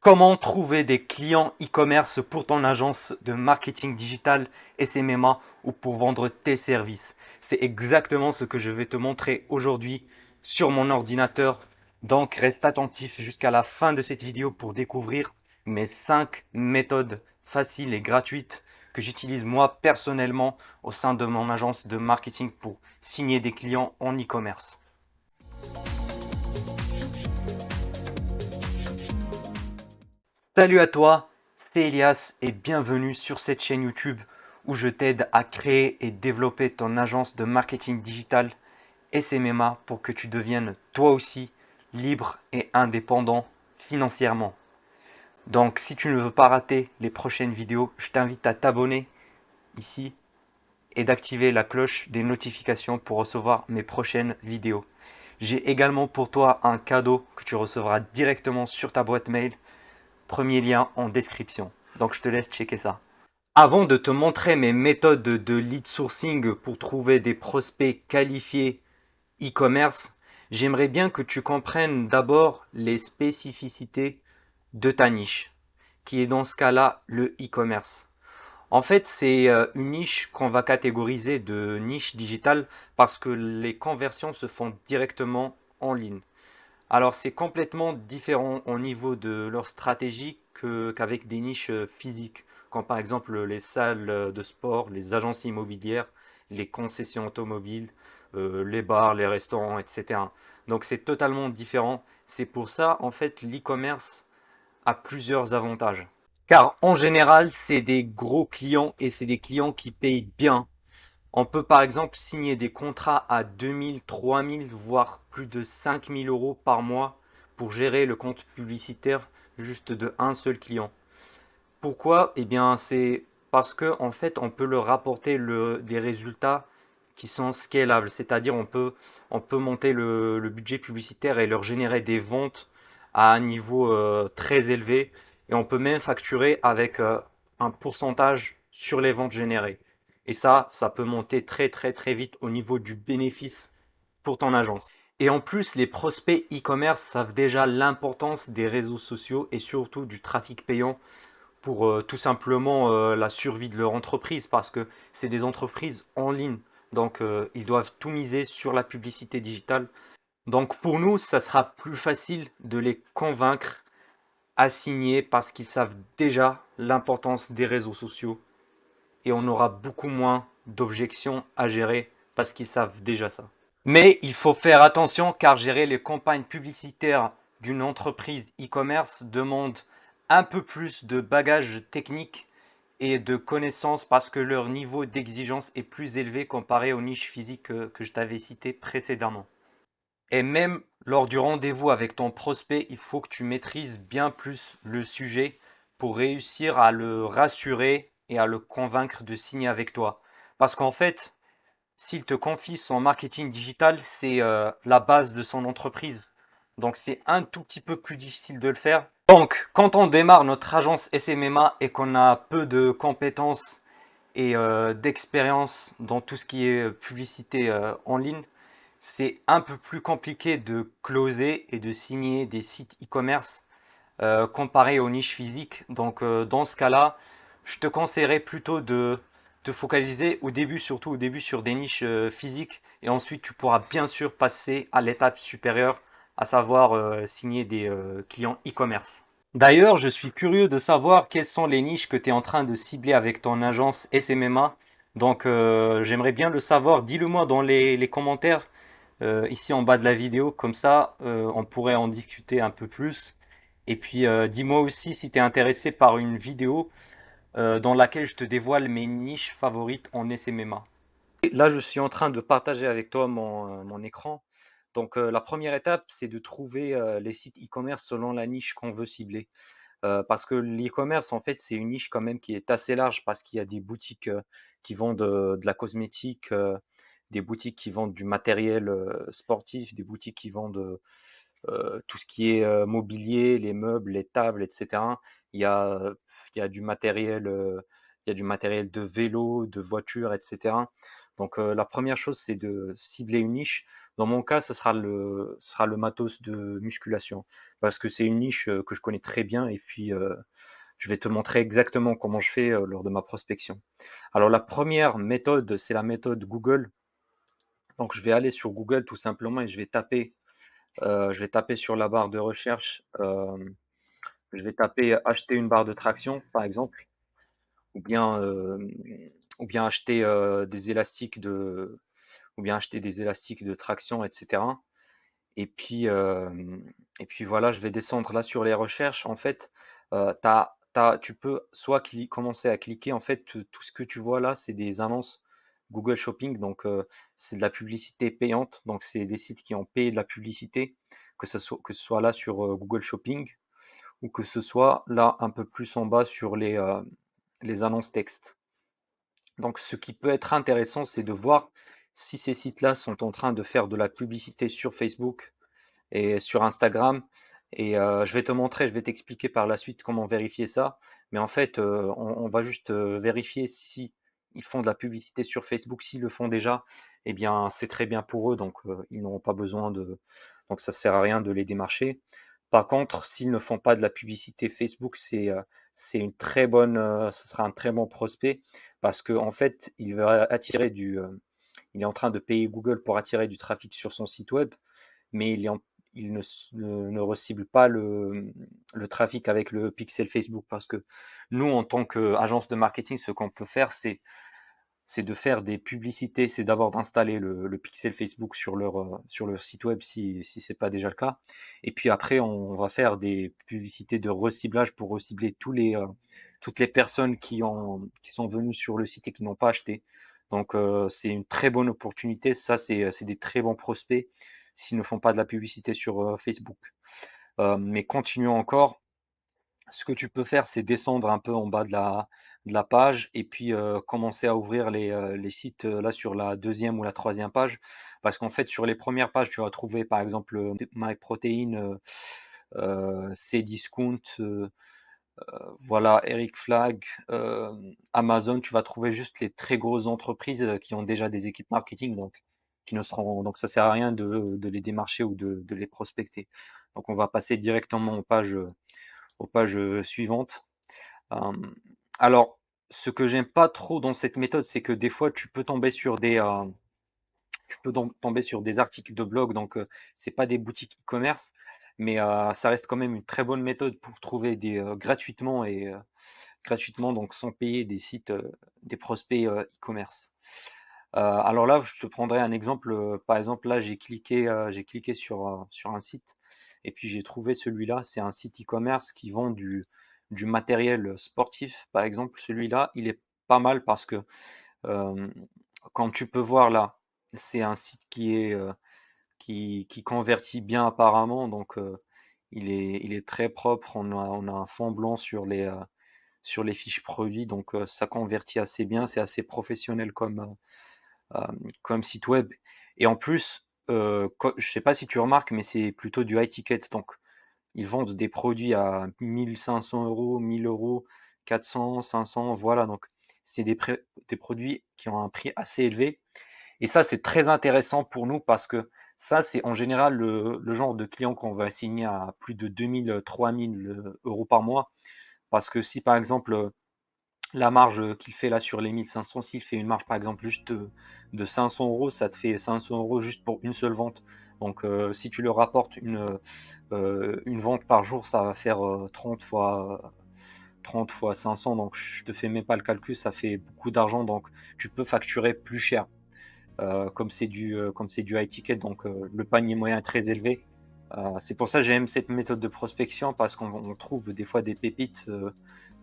Comment trouver des clients e-commerce pour ton agence de marketing digital SMMA ou pour vendre tes services? C'est exactement ce que je vais te montrer aujourd'hui sur mon ordinateur. Donc reste attentif jusqu'à la fin de cette vidéo pour découvrir mes 5 méthodes faciles et gratuites que j'utilise moi personnellement au sein de mon agence de marketing pour signer des clients en e-commerce. Salut à toi, c'est Elias et bienvenue sur cette chaîne YouTube où je t'aide à créer et développer ton agence de marketing digital SMMA pour que tu deviennes toi aussi libre et indépendant financièrement. Donc si tu ne veux pas rater les prochaines vidéos, je t'invite à t'abonner ici et d'activer la cloche des notifications pour recevoir mes prochaines vidéos. J'ai également pour toi un cadeau que tu recevras directement sur ta boîte mail. Premier lien en description. Donc je te laisse checker ça. Avant de te montrer mes méthodes de lead sourcing pour trouver des prospects qualifiés e-commerce, j'aimerais bien que tu comprennes d'abord les spécificités de ta niche, qui est dans ce cas-là le e-commerce. En fait, c'est une niche qu'on va catégoriser de niche digitale parce que les conversions se font directement en ligne. Alors, c'est complètement différent au niveau de leur stratégie qu'avec des niches physiques, comme par exemple les salles de sport, les agences immobilières, les concessions automobiles, les bars, les restaurants, etc. Donc, c'est totalement différent. C'est pour ça, en fait, l'e-commerce a plusieurs avantages. Car en général, c'est des gros clients et c'est des clients qui payent bien. On peut par exemple signer des contrats à 2000, 3000, voire plus de 5000 euros par mois pour gérer le compte publicitaire juste de un seul client. Pourquoi? Eh bien, c'est parce que en fait, on peut leur rapporter des résultats qui sont scalables, c'est-à-dire on peut monter le budget publicitaire et leur générer des ventes à un niveau très élevé et on peut même facturer avec un pourcentage sur les ventes générées. Et ça peut monter très très très vite au niveau du bénéfice pour ton agence. Et en plus, les prospects e-commerce savent déjà l'importance des réseaux sociaux et surtout du trafic payant pour tout simplement la survie de leur entreprise parce que c'est des entreprises en ligne. Donc ils doivent tout miser sur la publicité digitale. Donc pour nous, ça sera plus facile de les convaincre à signer parce qu'ils savent déjà l'importance des réseaux sociaux et on aura beaucoup moins d'objections à gérer parce qu'ils savent déjà ça. Mais il faut faire attention car gérer les campagnes publicitaires d'une entreprise e-commerce demande un peu plus de bagages techniques et de connaissances parce que leur niveau d'exigence est plus élevé comparé aux niches physiques que je t'avais citées précédemment. Et même lors du rendez-vous avec ton prospect, il faut que tu maîtrises bien plus le sujet pour réussir à le rassurer et à le convaincre de signer avec toi. Parce qu'en fait, s'il te confie son marketing digital, c'est la base de son entreprise. Donc c'est un tout petit peu plus difficile de le faire. Donc quand on démarre notre agence SMMA et qu'on a peu de compétences et d'expérience dans tout ce qui est publicité en ligne, c'est un peu plus compliqué de closer et de signer des sites e-commerce comparé aux niches physiques. Donc dans ce cas-là, je te conseillerais plutôt de te focaliser au début, surtout au début sur des niches physiques et ensuite tu pourras bien sûr passer à l'étape supérieure, à savoir signer des clients e-commerce. D'ailleurs, je suis curieux de savoir quelles sont les niches que tu es en train de cibler avec ton agence SMMA. Donc j'aimerais bien le savoir, dis-le moi dans les commentaires ici en bas de la vidéo, comme ça on pourrait en discuter un peu plus. Et puis dis-moi aussi si tu es intéressé par une vidéo dans laquelle je te dévoile mes niches favorites en SMMA. Et là, je suis en train de partager avec toi mon écran. Donc la première étape, c'est de trouver les sites e-commerce selon la niche qu'on veut cibler. Parce que l'e-commerce, en fait, c'est une niche quand même qui est assez large parce qu'il y a des boutiques qui vendent de la cosmétique, des boutiques qui vendent du matériel sportif, des boutiques qui vendent tout ce qui est mobilier, les meubles, les tables, etc. Il y a, il y a du matériel, il y a du matériel de vélo, de voiture, etc. Donc la première chose, c'est de cibler une niche. Dans mon cas, ce sera le matos de musculation parce que c'est une niche que je connais très bien et puis je vais te montrer exactement comment je fais lors de ma prospection. Alors la première méthode, c'est la méthode Google. Donc je vais aller sur Google tout simplement et je vais taper sur la barre de recherche, je vais taper acheter une barre de traction par exemple, ou bien, acheter des élastiques ou bien acheter des élastiques de traction, etc. Et puis, voilà, je vais descendre là sur les recherches. En fait, tu peux soit commencer à cliquer. En fait, tout ce que tu vois là, c'est des annonces Google Shopping. Donc, c'est de la publicité payante. Donc, c'est des sites qui ont payé de la publicité, que ce soit là sur Google Shopping ou que ce soit là un peu plus en bas sur les annonces texte. Donc, ce qui peut être intéressant, c'est de voir si ces sites-là sont en train de faire de la publicité sur Facebook et sur Instagram. Et je vais te montrer, je vais t'expliquer par la suite comment vérifier ça. Mais en fait, on va juste vérifier si ils font de la publicité sur Facebook. S'ils le font déjà, eh bien, c'est très bien pour eux. Donc, ils n'auront pas besoin de. Donc, ça sert à rien de les démarcher. Par contre, s'ils ne font pas de la publicité Facebook, c'est une très bonne, ce sera un très bon prospect parce que en fait, il va attirer il est en train de payer Google pour attirer du trafic sur son site web, mais il ne recible pas le trafic avec le pixel Facebook parce que nous, en tant qu'agence de marketing, ce qu'on peut faire, c'est de faire des publicités, c'est d'abord d'installer le pixel Facebook sur leur site web si ce n'est pas déjà le cas. Et puis après, on va faire des publicités de reciblage pour recibler toutes les personnes qui sont venues sur le site et qui n'ont pas acheté. Donc c'est une très bonne opportunité. Ça, c'est des très bons prospects s'ils ne font pas de la publicité sur Facebook. Mais continuons encore. Ce que tu peux faire, c'est descendre un peu en bas de la page et puis commencer à ouvrir les sites là sur la deuxième ou la troisième page. Parce qu'en fait, sur les premières pages, tu vas trouver par exemple MyProtein, Cdiscount, voilà, Eric Flag, Amazon. Tu vas trouver juste les très grosses entreprises qui ont déjà des équipes marketing, donc qui ne seront, donc ça sert à rien de les démarcher ou de les prospecter. Donc on va passer directement aux pages suivantes. Euh, alors, ce que j'aime pas trop dans cette méthode, c'est que des fois, tu peux tomber sur des articles de blog, donc c'est pas des boutiques e-commerce, mais ça reste quand même une très bonne méthode pour trouver gratuitement, donc sans payer des sites, des prospects e-commerce. Alors là, je te prendrai un exemple. Par exemple, là, j'ai cliqué sur un site et puis j'ai trouvé celui-là. C'est un site e-commerce qui vend du matériel sportif. Par exemple, celui-là, il est pas mal parce que euh, quand tu peux voir là, c'est un site qui convertit bien apparemment. Donc, il est très propre. On a un fond blanc sur les fiches produits. Donc, ça convertit assez bien. C'est assez professionnel comme site web. Et en plus, je sais pas si tu remarques, mais c'est plutôt du high ticket. Donc, ils vendent des produits à 1500 euros, 1000 euros, 400, 500. Voilà. Donc, c'est des produits qui ont un prix assez élevé. Et ça, c'est très intéressant pour nous parce que ça, c'est en général le genre de client qu'on va assigner à plus de 2000, 3000 euros par mois. Parce que si par exemple, la marge qu'il fait là sur les 1500, s'il fait une marge par exemple juste de 500 euros, ça te fait 500 euros juste pour une seule vente. Donc si tu leur rapportes une vente par jour, ça va faire 30 fois 500. Donc je te fais même pas le calcul, ça fait beaucoup d'argent. Donc tu peux facturer plus cher. Comme c'est du high ticket, donc le panier moyen est très élevé. C'est pour ça que j'aime cette méthode de prospection parce qu'on trouve des fois des pépites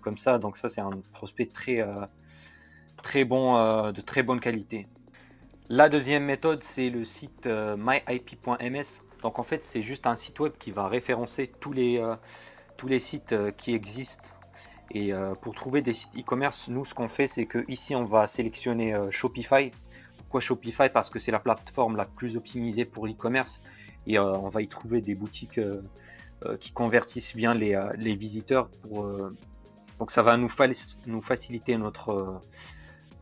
comme ça. Donc ça, c'est un prospect très, très bon, de très bonne qualité. La deuxième méthode, c'est le site myip.ms. Donc en fait, c'est juste un site web qui va référencer tous les sites qui existent. Et pour trouver des sites e-commerce, nous, ce qu'on fait, c'est que ici, on va sélectionner Shopify. Pourquoi Shopify? Parce que c'est la plateforme la plus optimisée pour l'e-commerce et on va y trouver des boutiques qui convertissent bien les visiteurs. Donc ça va nous faciliter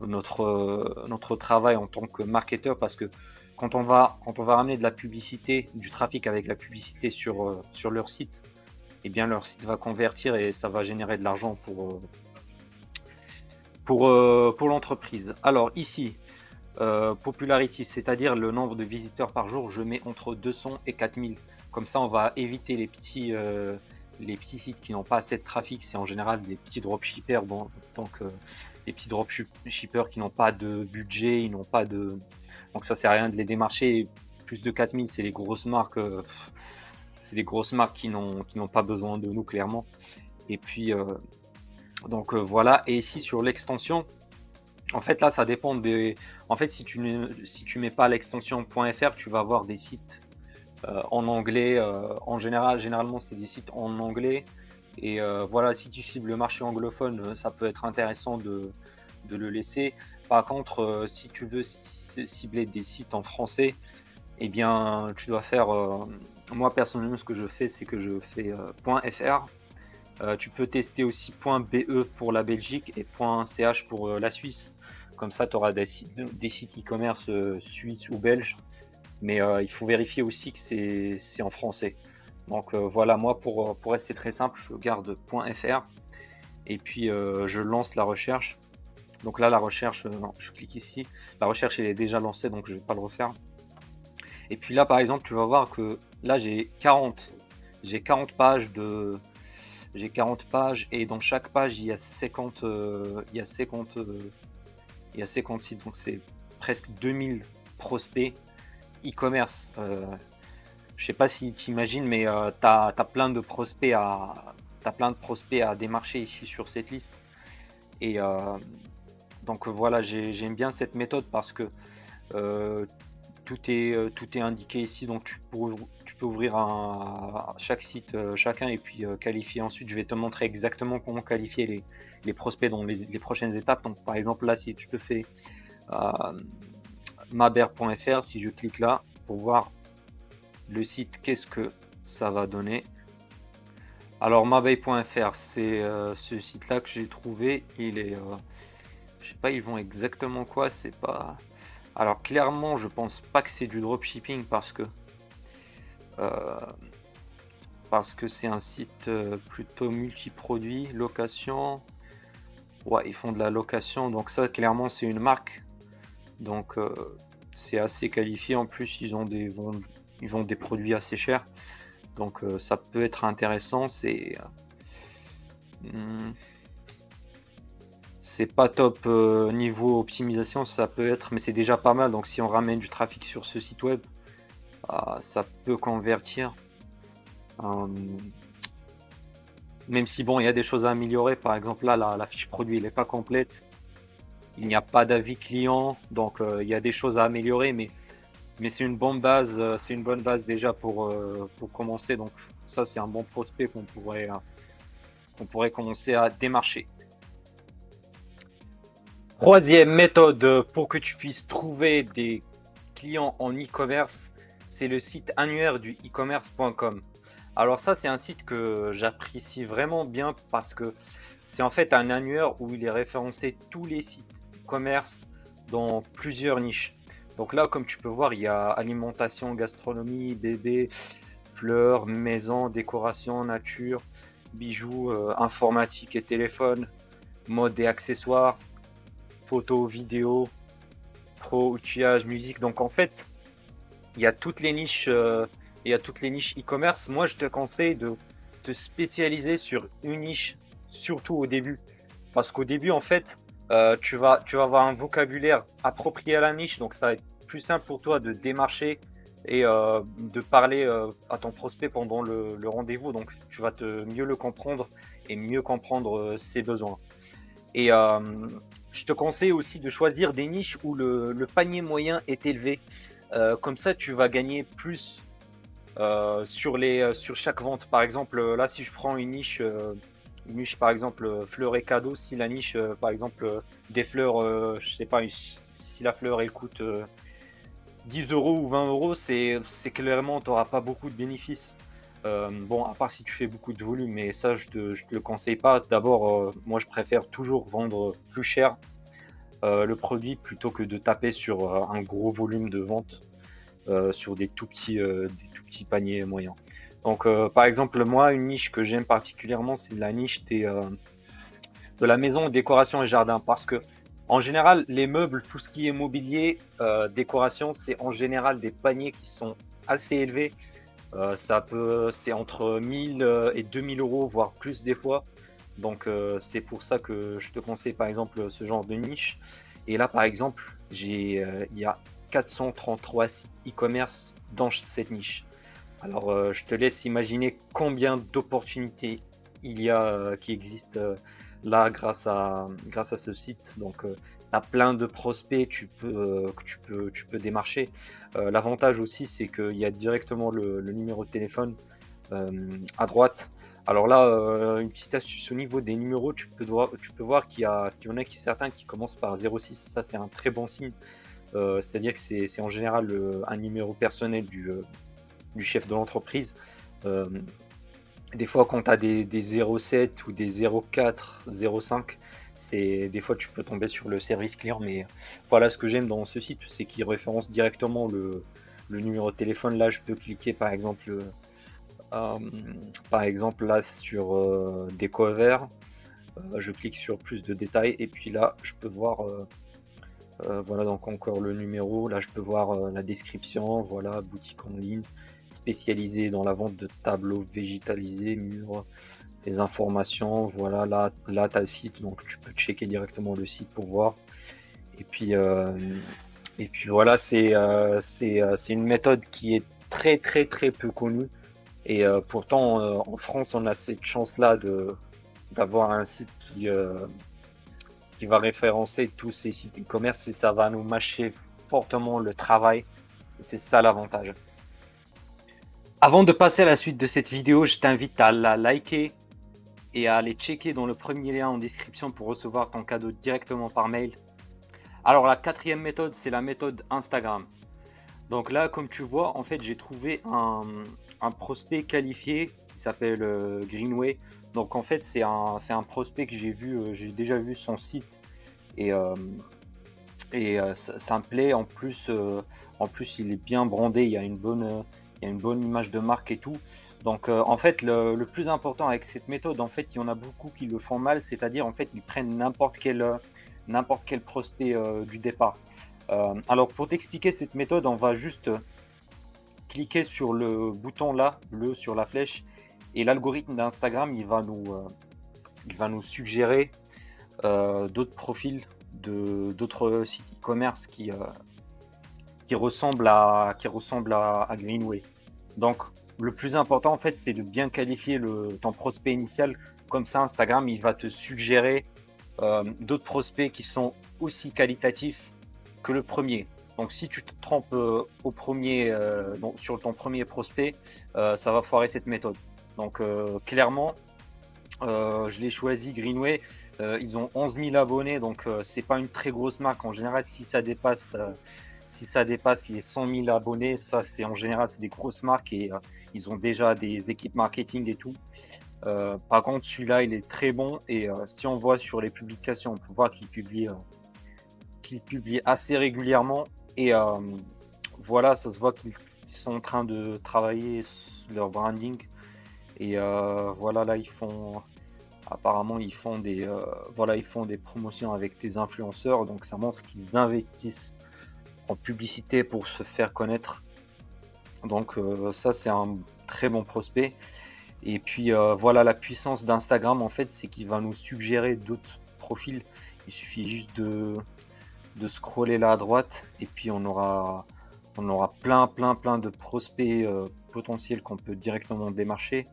notre travail en tant que marketeur, parce que quand on va ramener de la publicité, du trafic avec la publicité sur leur site, eh bien leur site va convertir et ça va générer de l'argent pour l'entreprise. Alors ici, popularity, c'est-à-dire le nombre de visiteurs par jour, je mets entre 200 et 4000. Comme ça, on va éviter les petits sites qui n'ont pas assez de trafic. C'est en général des petits dropshippers, donc des petits dropshippers qui n'ont pas de budget, ils n'ont pas de. Donc ça sert à rien de les démarcher. Plus de 4000, c'est les grosses marques. C'est des grosses marques qui n'ont pas besoin de nous, clairement. Et puis, donc voilà. Et ici, sur l'extension, en fait, là, ça dépend des. En fait, si tu mets pas l'extension .fr, tu vas avoir des sites en anglais. Généralement, c'est des sites en anglais. Et voilà, si tu cibles le marché anglophone, ça peut être intéressant de le laisser. Par contre, si tu veux cibler des sites en français, eh bien, tu dois faire. Moi, personnellement, ce que je fais, c'est que je fais .fr. Tu peux tester aussi .be pour la Belgique et .ch pour la Suisse. Comme ça, tu auras des sites e-commerce suisses ou belges. Mais il faut vérifier aussi que c'est en français. Donc voilà, moi, pour rester très simple, je garde .fr et puis je lance la recherche. Donc là, la recherche, non, je clique ici. La recherche, elle est déjà lancée, donc je ne vais pas le refaire. Et puis là, par exemple, tu vas voir que là, j'ai 40 pages j'ai 40 pages et dans chaque page, il y a 50, il y a 50 sites. Donc c'est presque 2000 prospects e-commerce. Je sais pas si tu imagines, mais t'as plein de prospects à démarcher ici sur cette liste. Et donc voilà, j'aime bien cette méthode parce que euh, tout est indiqué ici, donc tu peux ouvrir chaque site chacun et puis qualifier. Ensuite, je vais te montrer exactement comment qualifier les prospects dans les prochaines étapes. Donc par exemple là, si tu te fais maber.fr, si je clique là pour voir le site, qu'est-ce que ça va donner. Alors maber.fr, c'est ce site là que j'ai trouvé. Il est je sais pas, ils vont exactement quoi, c'est pas. Alors clairement, je pense pas que c'est du dropshipping euh, parce que c'est un site plutôt multi-produit, location. Ouais, ils font de la location, donc ça clairement c'est une marque. Donc c'est assez qualifié. En plus, ils vendent des produits assez chers. Donc ça peut être intéressant. Hmm, c'est pas top niveau optimisation, ça peut être, mais c'est déjà pas mal. Donc si on ramène du trafic sur ce site web, ça peut convertir. Euh, Même si bon, il y a des choses à améliorer. Par exemple, là, la fiche produit, n'est pas complète. Il n'y a pas d'avis client, donc il y a des choses à améliorer, mais c'est une bonne base. C'est une bonne base déjà pour commencer. Donc ça, c'est un bon prospect qu'on pourrait commencer à démarcher. Troisième méthode pour que tu puisses trouver des clients en e-commerce, c'est le site annuaire du e-commerce.com. Alors ça, c'est un site que j'apprécie vraiment bien parce que c'est en fait un annuaire où il est référencé tous les sites e-commerce dans plusieurs niches. Donc là, comme tu peux voir, il y a alimentation, gastronomie, bébé, fleurs, maison, décoration, nature, bijoux, informatique et téléphone, mode et accessoires, photos, vidéos, pro, outillage, musique. Donc en fait, il y a toutes les niches, e-commerce. Moi, je te conseille de te spécialiser sur une niche, surtout au début, parce qu'au début, en fait, tu vas avoir un vocabulaire approprié à la niche, donc ça va être plus simple pour toi de démarcher et de parler à ton prospect pendant le rendez-vous. Donc, tu vas mieux le comprendre et mieux comprendre ses besoins. Et je te conseille aussi de choisir des niches où le panier moyen est élevé. Comme ça, tu vas gagner plus sur chaque vente. Par exemple, là, si je prends une niche par exemple fleurs et cadeaux, si la niche, par exemple, des fleurs, je sais pas, si la fleur elle coûte 10 euros ou 20 euros, c'est clairement, tu n'auras pas beaucoup de bénéfices. Bon, à part si tu fais beaucoup de volume, mais ça, je te le conseille pas. D'abord, moi, je préfère toujours vendre plus cher le produit plutôt que de taper sur un gros volume de vente sur des tout petits paniers moyens. Donc, par exemple, moi, une niche que j'aime particulièrement, c'est la niche de la maison, décoration et jardin, parce que en général, les meubles, tout ce qui est mobilier, décoration, c'est en général des paniers qui sont assez élevés. C'est entre 1000 et 2000 euros, voire plus des fois. Donc, c'est pour ça que je te conseille par exemple ce genre de niche. Et là, par exemple, il y a 433 sites e-commerce dans cette niche. Alors, je te laisse imaginer combien d'opportunités il y a qui existent là grâce à ce site. Donc, tu as plein de prospects tu peux démarcher. L'avantage aussi, c'est qu'il y a directement le numéro de téléphone à droite. Alors là, une petite astuce au niveau des numéros, tu peux voir qu'il y en a certains qui commencent par 06. Ça, c'est un très bon signe. C'est-à-dire que c'est en général un numéro personnel du chef de l'entreprise. Euh, des fois, quand tu as des 07 ou des 04, 05, des fois tu peux tomber sur le service client. Mais voilà, ce que j'aime dans ce site, c'est qu'il référence directement le numéro de téléphone. Là, je peux cliquer euh, par exemple là sur des covers. Je clique sur plus de détails et puis là, je peux voir. Voilà donc encore le numéro. Là, je peux voir la description. Voilà, boutique en ligne spécialisée dans la vente de tableaux végétalisés, murs, les informations. Voilà, là tu as le site, donc tu peux checker directement le site pour voir. Et puis, euh, et puis voilà, c'est une méthode qui est très très très peu connue. Et pourtant, en France, on a cette chance-là d'avoir un site qui va référencer tous ces sites e-commerce et ça va nous mâcher fortement le travail. C'est ça l'avantage. Avant de passer à la suite de cette vidéo, je t'invite à la liker et à aller checker dans le premier lien en description pour recevoir ton cadeau directement par mail. Alors la quatrième méthode, c'est la méthode Instagram. Donc là, comme tu vois, en fait, j'ai trouvé un prospect qualifié qui s'appelle Greenway. Donc en fait, c'est un prospect que j'ai déjà vu son site et, ça me plaît. En plus, il est bien brandé. Il y a une bonne image de marque et tout. Donc, en fait, le plus important avec cette méthode, en fait, il y en a beaucoup qui le font mal. C'est-à-dire, en fait, ils prennent n'importe quel prospect du départ. Alors, pour t'expliquer cette méthode, on va juste cliquer sur le bouton là, bleu sur la flèche, et l'algorithme d'Instagram, il va nous suggérer d'autres profils d'autres sites e-commerce qui ressemblent à Greenway. Donc, le plus important, en fait, c'est de bien qualifier ton prospect initial. Comme ça, Instagram, il va te suggérer d'autres prospects qui sont aussi qualitatifs que le premier. Donc, si tu te trompes sur ton premier prospect, ça va foirer cette méthode. Donc, clairement, je l'ai choisi Greenway. Ils ont 11 000 abonnés, donc c'est pas une très grosse marque. En général, si ça dépasse les 100 000 abonnés, ça c'est en général c'est des grosses marques et ils ont déjà des équipes marketing et tout. Par contre, celui-là, il est très bon et si on voit sur les publications, on peut voir qu'ils publient assez régulièrement et voilà, ça se voit qu'ils sont en train de travailler leur branding et voilà là apparemment ils font des promotions avec des influenceurs, donc ça montre qu'ils investissent en publicité pour se faire connaître. Donc ça c'est un très bon prospect. Et puis voilà la puissance d'Instagram en fait, c'est qu'il va nous suggérer d'autres profils. Il suffit juste de scroller là à droite et puis on aura plein de prospects potentiels qu'on peut directement démarcher.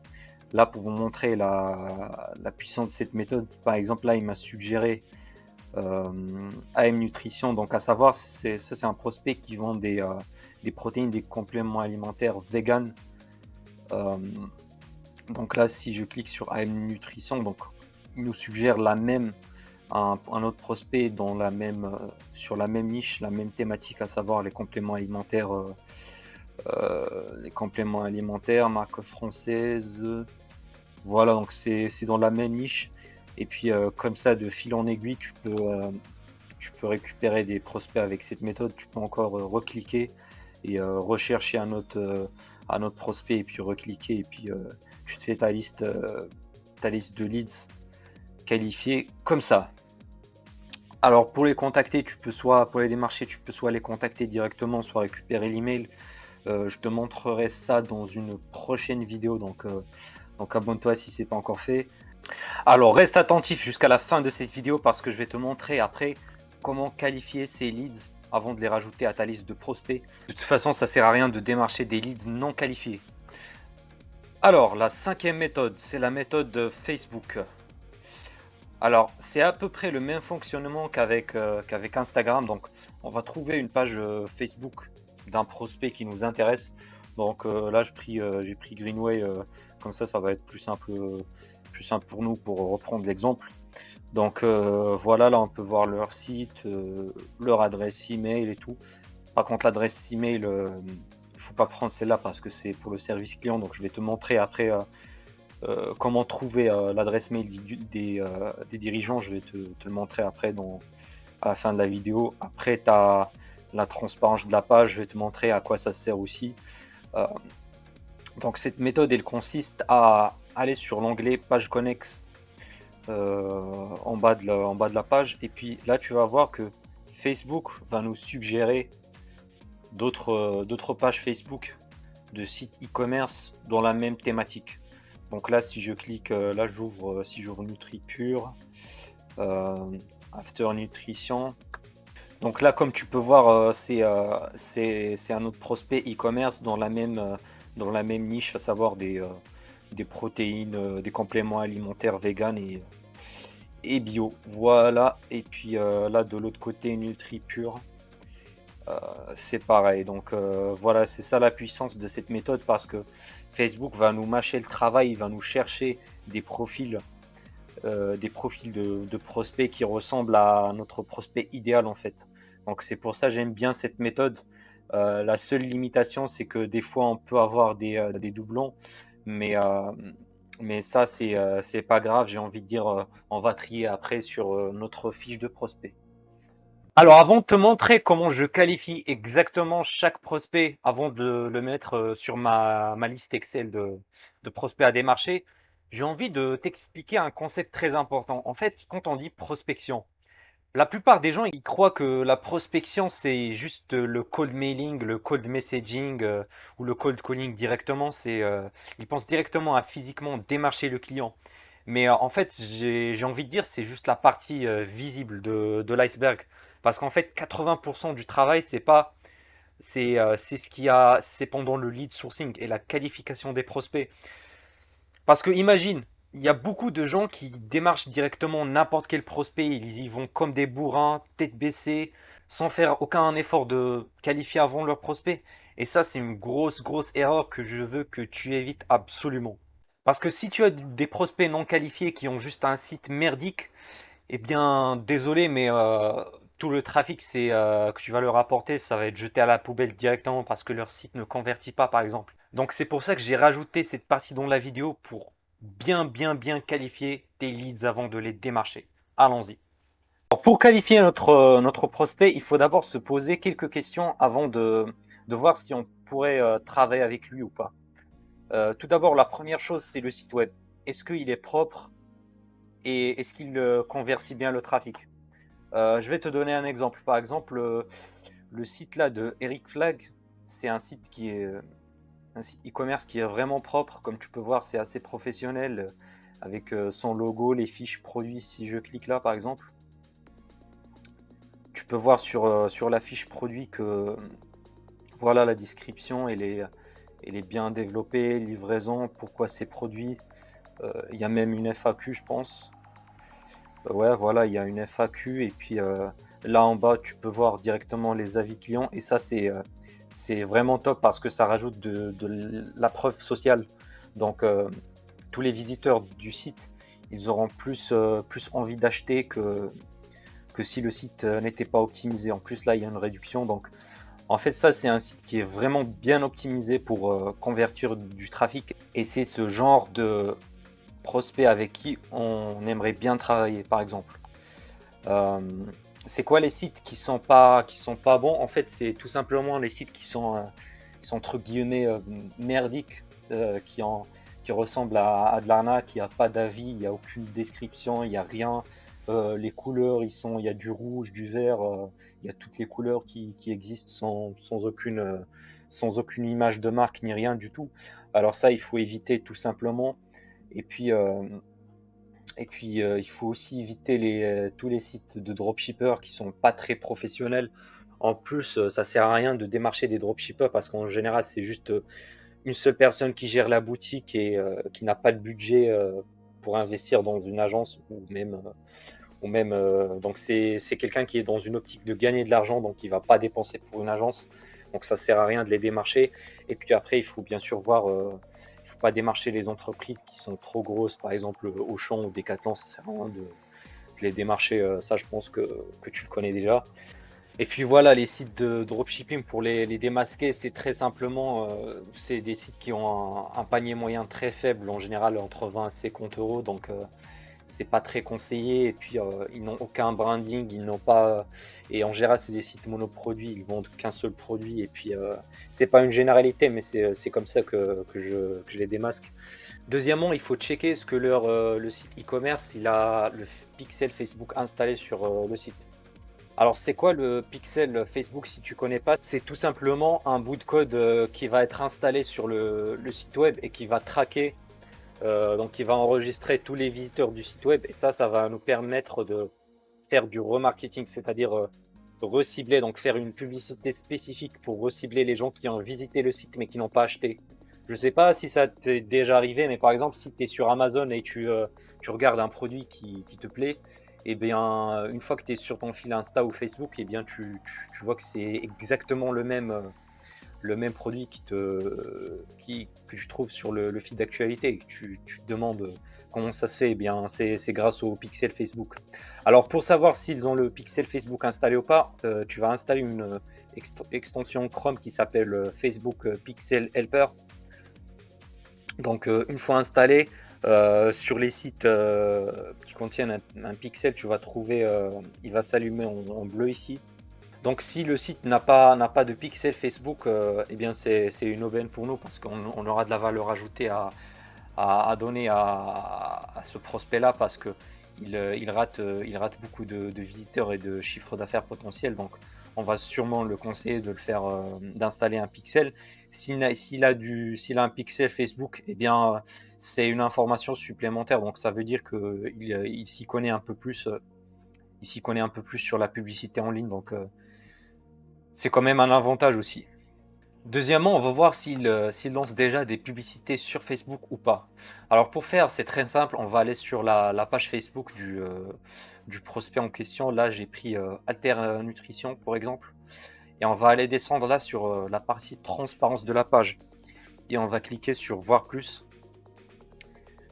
Là, pour vous montrer la puissance de cette méthode, par exemple, là, il m'a suggéré AM Nutrition. Donc, à savoir, c'est un prospect qui vend des protéines, des compléments alimentaires vegan. Euh, donc là, si je clique sur AM Nutrition, donc il nous suggère un autre prospect sur la même niche, la même thématique, à savoir les compléments alimentaires, marque française. Voilà, donc c'est dans la même niche. Et puis comme ça, de fil en aiguille, tu tu peux récupérer des prospects avec cette méthode. Tu peux encore recliquer et rechercher un autre prospect et puis recliquer et puis tu te fais ta liste de leads qualifiés comme ça. Alors pour les contacter, pour les démarcher, tu peux soit les contacter directement, soit récupérer l'email. Je te montrerai ça dans une prochaine vidéo, donc abonne-toi si c'est pas encore fait. Alors reste attentif jusqu'à la fin de cette vidéo parce que je vais te montrer après comment qualifier ces leads avant de les rajouter à ta liste de prospects. De toute façon, ça sert à rien de démarcher des leads non qualifiés. Alors la cinquième méthode, c'est la méthode Facebook. Alors c'est à peu près le même fonctionnement qu'avec Instagram. Donc on va trouver une page Facebook d'un prospect qui nous intéresse. Donc là j'ai pris Greenway, comme ça va être plus simple pour nous pour reprendre l'exemple. Donc voilà, là on peut voir leur site, leur adresse email et tout. Par contre l'adresse email, il faut pas prendre celle-là parce que c'est pour le service client. Donc je vais te montrer après comment trouver l'adresse mail des dirigeants. Je vais te le montrer après à la fin de la vidéo. Après tu as la transparence de la page, je vais te montrer à quoi ça sert aussi. Donc cette méthode elle consiste à aller sur l'onglet page connexe en bas de la page, et puis là tu vas voir que Facebook va nous suggérer d'autres pages Facebook de sites e-commerce dans la même thématique. Donc là si je clique, là j'ouvre, si j'ouvre NutriPure, After Nutrition. Donc là comme tu peux voir c'est un autre prospect e-commerce dans la même niche, à savoir des protéines, des compléments alimentaires vegan et bio. Voilà, et puis là de l'autre côté NutriPure, c'est pareil. Donc voilà, c'est ça la puissance de cette méthode, parce que Facebook va nous mâcher le travail, il va nous chercher des profils de prospects qui ressemblent à notre prospect idéal en fait. Donc c'est pour ça que j'aime bien cette méthode. La seule limitation, c'est que des fois on peut avoir des doublons, mais ça c'est pas grave. J'ai envie de dire, on va trier après sur notre fiche de prospect. Alors avant de te montrer comment je qualifie exactement chaque prospect avant de le mettre sur ma liste Excel de prospects à démarcher, j'ai envie de t'expliquer un concept très important. En fait, quand on dit prospection, la plupart des gens ils croient que la prospection c'est juste le cold mailing, le cold messaging ou le cold calling directement. Ils pensent directement à physiquement démarcher le client. Mais en fait, j'ai envie de dire c'est juste la partie visible de l'iceberg. Parce qu'en fait, 80% du travail, c'est ce qu'il y a, c'est pendant le lead sourcing et la qualification des prospects. Parce que imagine, il y a beaucoup de gens qui démarchent directement n'importe quel prospect, ils y vont comme des bourrins, tête baissée, sans faire aucun effort de qualifier avant leur prospect. Et ça, c'est une grosse erreur que je veux que tu évites absolument. Parce que si tu as des prospects non qualifiés qui ont juste un site merdique, eh bien, désolé, mais tout le trafic que tu vas leur apporter, ça va être jeté à la poubelle directement parce que leur site ne convertit pas, par exemple. Donc c'est pour ça que j'ai rajouté cette partie dans la vidéo pour bien qualifier tes leads avant de les démarcher. Allons-y. Pour qualifier notre prospect, il faut d'abord se poser quelques questions avant de voir si on pourrait travailler avec lui ou pas. Tout d'abord, la première chose, c'est le site web. Est-ce qu'il est propre et est-ce qu'il convertit bien le trafic? Je vais te donner un exemple. Par exemple, le site là de Eric Flag, c'est un site un site e-commerce qui est vraiment propre. Comme tu peux voir, c'est assez professionnel avec son logo, les fiches produits. Si je clique là, par exemple, tu peux voir sur la fiche produit que voilà la description, elle est bien développée, livraison, pourquoi c'est produit. Il y a même une FAQ, je pense. Ouais, voilà, il y a une FAQ et puis là en bas, tu peux voir directement les avis clients et ça, c'est vraiment top parce que ça rajoute de la preuve sociale. Donc, tous les visiteurs du site, ils auront plus envie d'acheter que si le site n'était pas optimisé. En plus, là, il y a une réduction. Donc, en fait, ça, c'est un site qui est vraiment bien optimisé pour convertir du trafic et c'est ce genre de prospect avec qui on aimerait bien travailler, par exemple. c'est quoi les sites qui sont pas bons? En fait, c'est tout simplement les sites qui sont entre guillemets merdiques, qui ressemblent à de l'arnaque. Il n'y a pas d'avis, il n'y a aucune description, il n'y a rien. Les couleurs, il y a du rouge, du vert, il y a toutes les couleurs qui existent sans aucune image de marque ni rien du tout. Alors ça, il faut éviter tout simplement. Et puis, il faut aussi éviter tous les sites de dropshippers qui sont pas très professionnels. En plus, ça sert à rien de démarcher des dropshippers parce qu'en général, c'est juste une seule personne qui gère la boutique et qui n'a pas de budget pour investir dans une agence donc c'est quelqu'un qui est dans une optique de gagner de l'argent, donc il va pas dépenser pour une agence. Donc ça sert à rien de les démarcher. Et puis après, il faut bien sûr voir, il faut pas démarcher les entreprises qui sont trop grosses, par exemple Auchan ou Decathlon, ça sert à rien de les démarcher. Ça, je pense que tu le connais déjà. Et puis voilà, les sites de dropshipping pour les démasquer, c'est très simplement, c'est des sites qui ont un panier moyen très faible, en général entre 20 et 50 euros, donc c'est pas très conseillé. Et puis ils n'ont aucun branding, ils n'ont pas. Et en général, c'est des sites monoproduits, ils vendent qu'un seul produit. Et puis c'est pas une généralité, mais c'est comme ça que je les démasque. Deuxièmement, il faut checker ce que le site e-commerce, il a le pixel Facebook installé sur le site. Alors, c'est quoi le pixel Facebook si tu connais pas? C'est tout simplement un bout de code qui va être installé sur le site web et qui va traquer, donc qui va enregistrer tous les visiteurs du site web. Et ça va nous permettre de faire du remarketing, c'est-à-dire recibler, donc faire une publicité spécifique pour recibler les gens qui ont visité le site mais qui n'ont pas acheté. Je sais pas si ça t'est déjà arrivé, mais par exemple, si tu es sur Amazon et tu regardes un produit qui te plaît, et bien une fois que tu es sur ton fil Insta ou Facebook, et bien tu vois que c'est exactement le même produit que tu trouves sur le feed d'actualité et que tu te demandes comment ça se fait. Eh bien, c'est grâce au pixel Facebook. Alors, pour savoir s'ils ont le pixel Facebook installé ou pas, tu vas installer une extension Chrome qui s'appelle Facebook Pixel Helper. Donc, une fois installé, sur les sites qui contiennent un pixel, tu vas trouver, il va s'allumer en bleu ici. Donc si le site n'a pas de pixel Facebook, eh bien c'est une aubaine pour nous parce qu'on aura de la valeur ajoutée à donner à ce prospect-là parce que il rate beaucoup de visiteurs et de chiffres d'affaires potentiels. Donc on va sûrement le conseiller de le faire, d'installer un pixel. S'il a un pixel Facebook, eh bien c'est une information supplémentaire. Donc ça veut dire qu'il s'y connaît un peu plus. Il s'y connaît un peu plus sur la publicité en ligne. Donc c'est quand même un avantage aussi. Deuxièmement, on va voir s'il lance déjà des publicités sur Facebook ou pas. Alors pour faire, c'est très simple, on va aller sur la page Facebook du prospect en question. Là, j'ai pris Alter Nutrition pour exemple. Et on va aller descendre là sur la partie transparence de la page. Et on va cliquer sur Voir plus.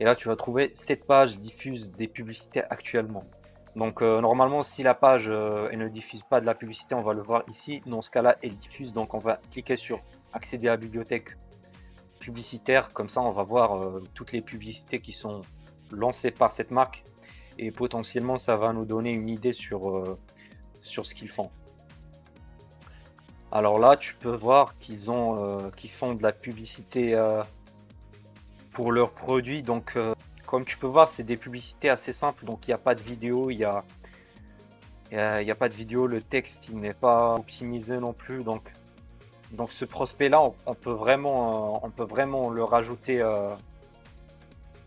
Et là, tu vas trouver cette page diffuse des publicités actuellement. Donc normalement, si la page elle ne diffuse pas de la publicité, on va le voir ici. Dans ce cas-là, elle diffuse. Donc on va cliquer sur accéder à la bibliothèque publicitaire. Comme ça, on va voir toutes les publicités qui sont lancées par cette marque. Et potentiellement, ça va nous donner une idée sur ce qu'ils font. Alors là, tu peux voir qu'ils font de la publicité pour leurs produits. Donc comme tu peux voir, c'est des publicités assez simples. Donc il n'y a pas de vidéo, il y a pas de vidéo, le texte il n'est pas optimisé non plus. Donc ce prospect là, on peut vraiment le rajouter.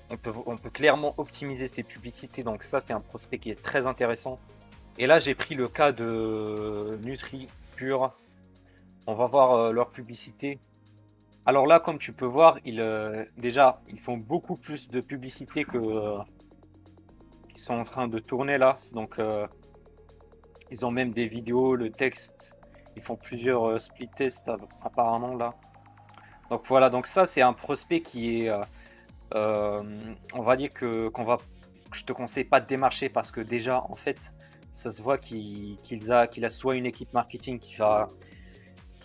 On peut clairement optimiser ses publicités. Donc ça, c'est un prospect qui est très intéressant. Et là, j'ai pris le cas de NutriPure. On va voir leur publicité. Alors là, comme tu peux voir, déjà, ils font beaucoup plus de publicité qu'ils sont en train de tourner là. Donc, ils ont même des vidéos, le texte. Ils font plusieurs split tests apparemment là. Donc voilà, donc ça c'est un prospect qui est, on va dire que je te conseille pas de démarcher parce que déjà en fait, ça se voit qu'il a soit une équipe marketing qui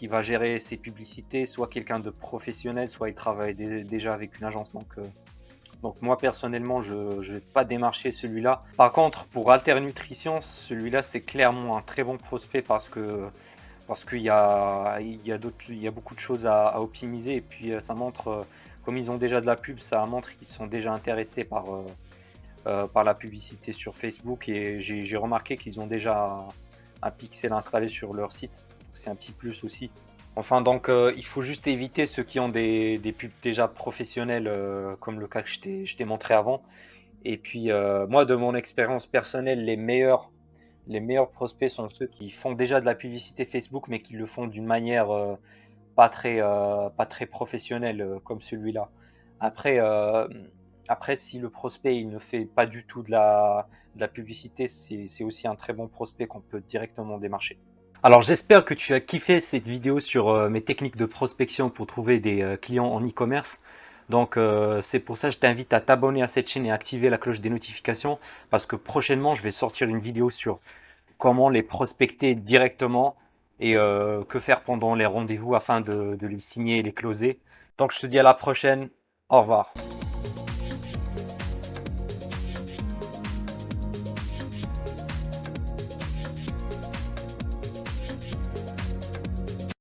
va gérer ses publicités, soit quelqu'un de professionnel, soit il travaille déjà avec une agence. Donc Donc moi personnellement, je ne vais pas démarcher celui-là. Par contre, pour Alter Nutrition, celui-là c'est clairement un très bon prospect parce qu'il y a beaucoup de choses à optimiser et puis ça montre, comme ils ont déjà de la pub, ça montre qu'ils sont déjà intéressés par la publicité sur Facebook et j'ai remarqué qu'ils ont déjà un pixel installé sur leur site. C'est un petit plus aussi. Enfin, donc, il faut juste éviter ceux qui ont des pubs déjà professionnelles, comme le cas que je t'ai montré avant. Et puis, moi, de mon expérience personnelle, les meilleurs prospects sont ceux qui font déjà de la publicité Facebook, mais qui le font d'une manière pas très professionnelle, comme celui-là. Après, après, si le prospect il ne fait pas du tout de la publicité, c'est aussi un très bon prospect qu'on peut directement démarcher. Alors j'espère que tu as kiffé cette vidéo sur mes techniques de prospection pour trouver des clients en e-commerce. Donc c'est pour ça que je t'invite à t'abonner à cette chaîne et activer la cloche des notifications parce que prochainement je vais sortir une vidéo sur comment les prospecter directement et que faire pendant les rendez-vous afin de les signer et les closer. Donc je te dis à la prochaine, au revoir.